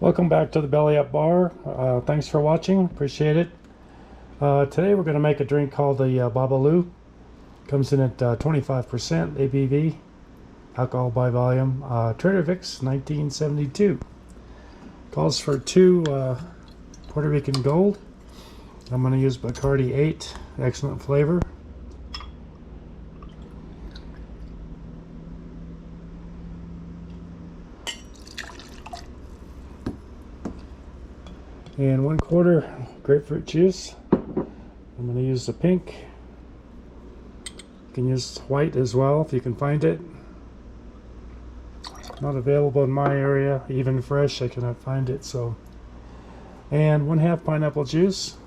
Welcome back to the Belly Up Bar. Thanks for watching. Appreciate it. Today we're going to make a drink called the BABALU. Comes in at 25% ABV, alcohol by volume. Trader Vic's 1972. Calls for 2 Puerto Rican Gold. I'm going to use Bacardi 8. Excellent flavor. And 1/4 grapefruit juice. I'm going to use the pink. You can use white as well if you can find it. Not available in my area, even fresh I cannot find it. So, and 1/2 pineapple juice.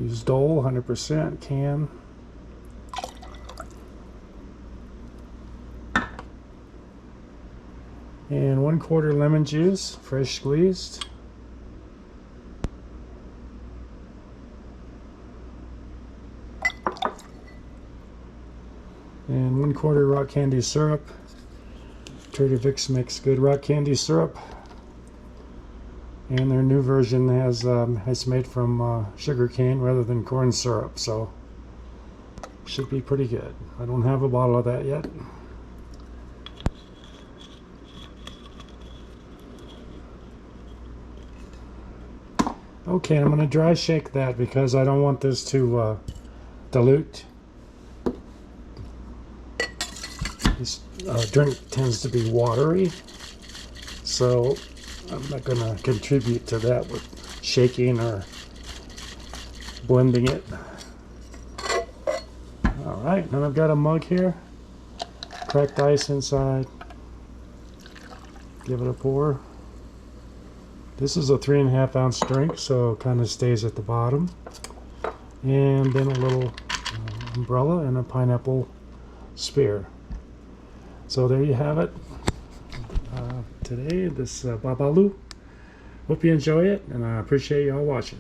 Use Dole 100% can. And 1/4 lemon juice, fresh squeezed. And 1/4 rock candy syrup. Trader Vic's makes good rock candy syrup. And their new version has it's made from sugar cane rather than corn syrup, so should be pretty good. I don't have a bottle of that yet. Okay, I'm going to dry shake that because I don't want this to dilute. This drink tends to be watery, so I'm not going to contribute to that with shaking or blending it. Alright, now I've got a mug here. Cracked ice inside. Give it a pour. This is a 3.5 ounce drink, so it kind of stays at the bottom. And then a little umbrella and a pineapple spear. So there you have it. Today, this BABALU. Hope you enjoy it, and I appreciate y'all watching.